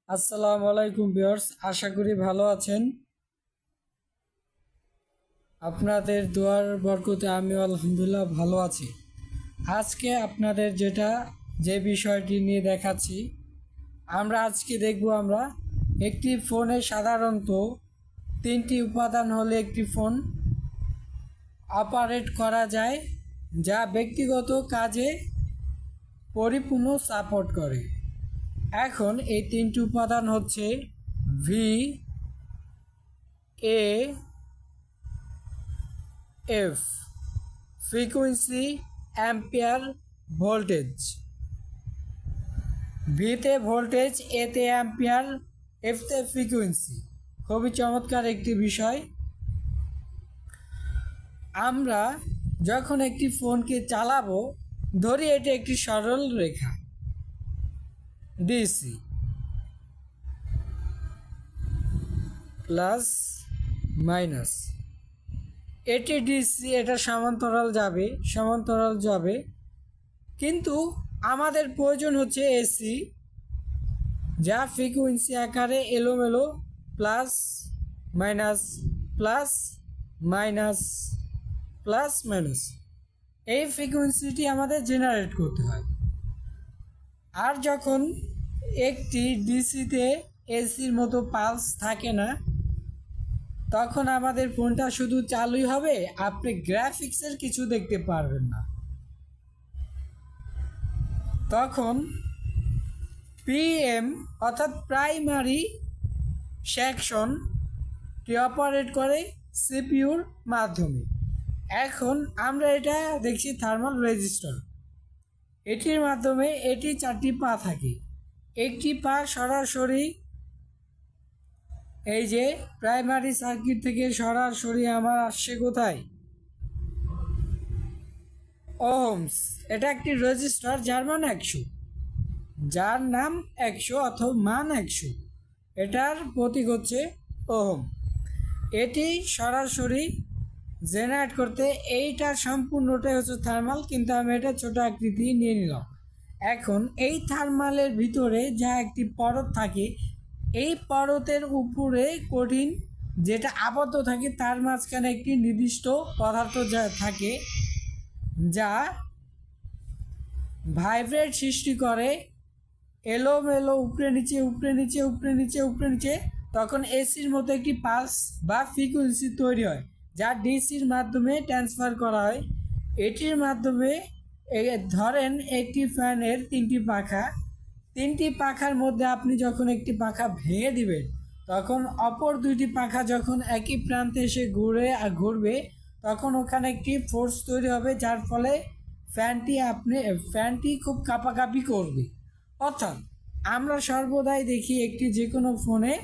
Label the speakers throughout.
Speaker 1: আসসালামু আলাইকুম ভিউয়ার্স, আশা করি ভালো আছেন। আপনাদের দোয়ার বরকতে আমিও আলহামদুলিল্লাহ ভালো আছি। আজকে আপনাদের যে বিষয়টি নিয়ে দেখাচ্ছি, আজকে দেখব আমরা একটি ফোনে সাধারণত তিনটি উপাদান হলে একটি ফোন অপারেট করা যায়, যা ব্যক্তিগত কাজে পরিপূর্ণ সাপোর্ট করে। এখন এই তিনটি উপাদান হচ্ছে ভি, এ, এফ, ফ্রিকোয়েন্সি, অ্যাম্পিয়ার, ভোল্টেজ। ভিতে ভোল্টেজ, এতে অ্যাম্পিয়ার, এফতে ফ্রিকোয়েন্সি। খুবই চমৎকার একটি বিষয়। আমরা যখন একটি ফোনকে চালাবো, ধরি এটি একটি সরল রেখা ডিসি, প্লাস মাইনাস। এটি ডিসি, এটা সমান্তরাল যাবে, কিন্তু আমাদের প্রয়োজন হচ্ছে এসি, যা ফ্রিকোয়েন্সি আকারে এলোমেলো plus minus plus minus plus minus এই ফ্রিকোয়েন্সিটি আমাদের জেনারেট করতে হয়। আর যখন একটি ডিসিতে এসির মতো পালস থাকে না, তখন আমাদের ফোনটা শুধু চালুই হবে, আপনি গ্রাফিক্সের কিছু দেখতে পারবেন না। তখন পিএম অর্থাৎ প্রাইমারি সেকশনটি অপারেট করে সিপিইউর মাধ্যমে। এখন আমরা এটা দেখছি থার্মাল রেজিস্টার। এটির মাধ্যমে এটি চারটি পা থাকে। একটি পা সরাসরি এই যে প্রাইমারি সার্কিট থেকে সরাসরি আমার আসছে কোথায়, ওহমস। এটা একটি রেজিস্টার যার মান 100, যার নাম 100 অথবা মান 100। এটার প্রতীক হচ্ছে ওহম। এটি সরাসরি জেনারেট করতে এইটা সম্পূর্ণটাই হচ্ছে থার্মাল, কিন্তু আমি এটা ছোট আকৃতি নিয়ে নিলাম। এখন এই থার্মালের ভিতরে যা একটি পরত থাকে, এই পরতের উপরে কঠিন যেটা আবদ্ধ থাকে, তার মাঝখানে একটি নির্দিষ্ট পদার্থ যা থাকে, যা ভাইব্রেট সৃষ্টি করে এলোমেলো উপরে নিচে উপরে নিচে উপরে নিচে উপরে নিচে। তখন এসির মতো একটি পালস বা ফ্রিকোয়েন্সি তৈরি হয়, যা ডিসির মাধ্যমে ট্রান্সফার করা হয়। এটির মাধ্যমে ধরেন একটি ফ্যানের তিনটি পাখার মধ্যে আপনি যখন একটি পাখা ভেঙে দিবেন, তখন অপর দুইটি পাখা যখন একই প্রান্তে এসে ঘুরবে, তখন ওখানে একটি ফোর্স তৈরি হবে, যার ফলে ফ্যানটি খুব কাঁপাকাঁপি করবে। অর্থাৎ আমরা সর্বদাই দেখি একটি যে কোনো ফোনে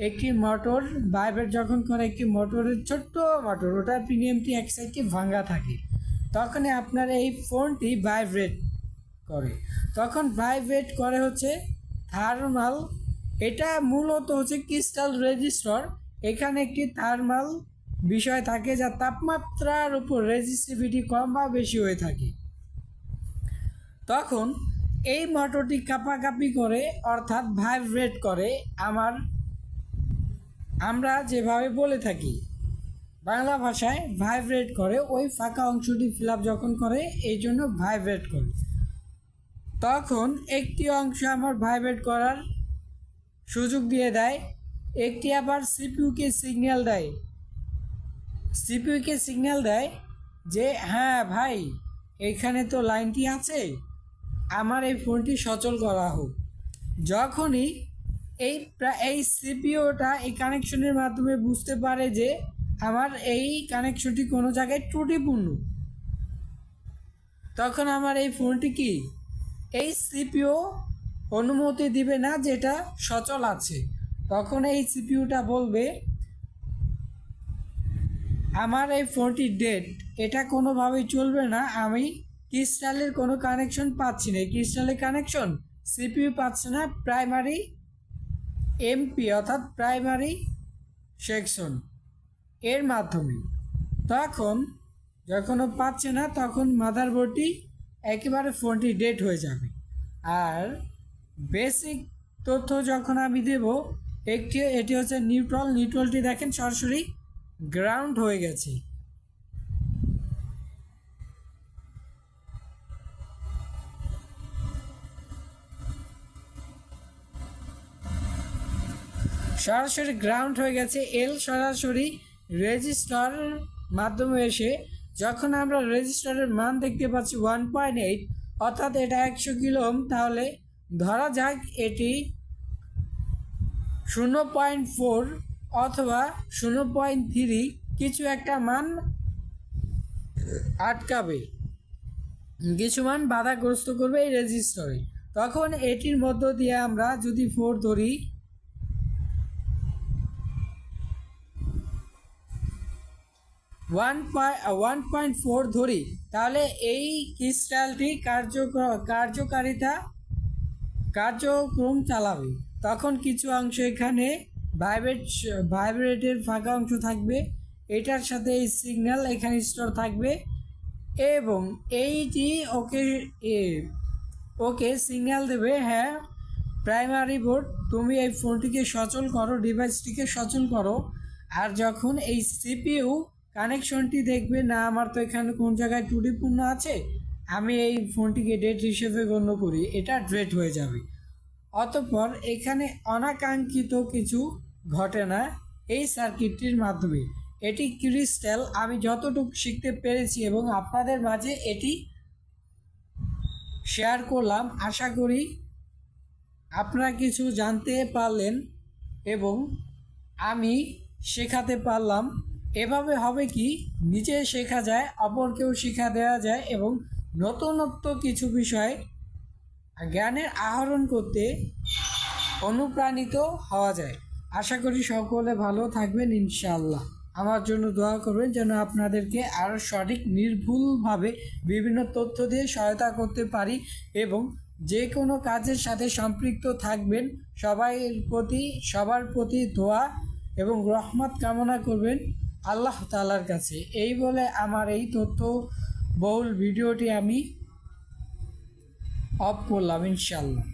Speaker 1: একটি মোটর ভাইব্রেট যখন করে, একটি মোটরের ছোট্ট মোটর, ওটার পিনিয়নটি এক সাইডটি ভাঙা থাকে, তখনই আপনার এই ফোনটি ভাইব্রেট করে। তখন ভাইব্রেট করে হচ্ছে থার্মাল। এটা মূলত হচ্ছে ক্রিস্টাল রেজিস্টর। এখানে একটি থার্মাল বিষয় থাকে, যা তাপমাত্রার উপর রেজিস্টিভিটি কম বা বেশি হয়ে থাকে। তখন এই মোটরটি কাঁপাকাঁপি করে, অর্থাৎ ভাইব্রেট করে। আমরা যেভাবে বলে থাকি বাংলা ভাষায় ভাইব্রেট করে, ওই ফাঁকা অংশটি ফিল আপ যখন করে, এই জন্য ভাইব্রেট করে। তখন একটি অংশ আমার ভাইব্রেট করার সুযোগ দিয়ে দেয়, একটি আবার সিপিইউকে সিগন্যাল দেয় যে হ্যাঁ ভাই, এখানে তো লাইনটি আছে, আমার এই ফোনটি সচল করা হোক। যখনই এই সিপিইউটা এই কানেকশনের মাধ্যমে বুঝতে পারে যে আমার এই কানেকশনটি কোনো জায়গায় ত্রুটিপূর্ণ, তখন আমার এই ফোনটি কি এই সিপিইউ অনুমতি দিবে না যেটা সচল আছে। তখন এই সিপিইউটা বলবে আমার এই ফোনটি ডেড, এটা কোনোভাবেই চলবে না, আমি ক্রিস্টালের কোনো কানেকশন পাচ্ছি না, ক্রিস্টালের কানেকশন সিপিইউ পাচ্ছে না প্রাইমারি এমপি অর্থাৎ প্রাইমারি সেকশন এর মাধ্যমে। তখন যখন পাচ্ছে না, তখন মাদারবোর্ডটি একেবারে ফোনটি ডেড হয়ে যাবে। আর বেসিক তথ্য যখন আমি দেব এটি হচ্ছে নিউট্রালটি দেখেন সরাসরি গ্রাউন্ড হয়ে গেছে। সরাসরি গ্রাউন্ড হয়ে গেছে। এল সরাসরি রেজিস্টার মাধ্যমে এসে যখন আমরা রেজিস্টারের মান দেখতে পাচ্ছি 1.8 অর্থাৎ এটা 100 কিলো ওহম, তাহলে ধরা যাক এটি 0.4 অথবা 0.3 কিছু একটা মান আটকাবে, কিছু মান বাধাগ্রস্ত করবে এই রেজিস্টারে। তখন এটির মধ্য দিয়ে আমরা যদি 4 ধরি, 1.4 ধরি, তাহলে এই ক্রিস্টালটি কার্যক্রম চালাবে। তখন কিছু অংশ এখানে ভাইব্রেটের ফাঁকা অংশ থাকবে, এটার সাথে এই সিগন্যাল এখানে স্টোর থাকবে এবং এইটি ওকে সিগন্যাল দেবে, হ্যাঁ প্রাইমারি বোর্ড তুমি এই ফোনটিকে সচল করো, ডিভাইসটিকে সচল করো। আর যখন এই সিপিইউ কানেকশনটি দেখবে, না আমার তো এখানে কোন জায়গায় ত্রুটিপূর্ণ আছে, আমি এই ফোনটিকে ডেড হিসেবে গণ্য করি, এটা ডেড হয়ে যাবে। অতঃপর এখানে অনাকাঙ্ক্ষিত কিছু ঘটে না এই সার্কিটটির মাধ্যমে। এটি ক্রিস্টাল আমি যতটুকু শিখতে পেরেছি এবং আপনাদের মাঝে এটি শেয়ার করলাম। আশা করি আপনারা কিছু জানতে পারলেন এবং আমি শেখাতে পারলাম। এভাবে হবে কি, নিজে শেখা যায়, অপরকেও শিক্ষা দেওয়া যায় এবং নতুনত্ব কিছু বিষয় জ্ঞানের আহরণ করতে অনুপ্রাণিত হওয়া যায়। আশা করি সকলে ভালো থাকবেন ইনশাআল্লাহ। আমার জন্য দোয়া করবেন যেন আপনাদেরকে আরও সঠিক নির্ভুলভাবে বিভিন্ন তথ্য দিয়ে সহায়তা করতে পারি এবং যে কোনো কাজের সাথে সম্পৃক্ত থাকবেন সবার প্রতি দোয়া এবং রহমত কামনা করবেন আল্লাহ তাআলার কাছে। এই বলে আমার এই তথ্য বহুল ভিডিওটি আমি অফ করলাম ইনশাআল্লাহ।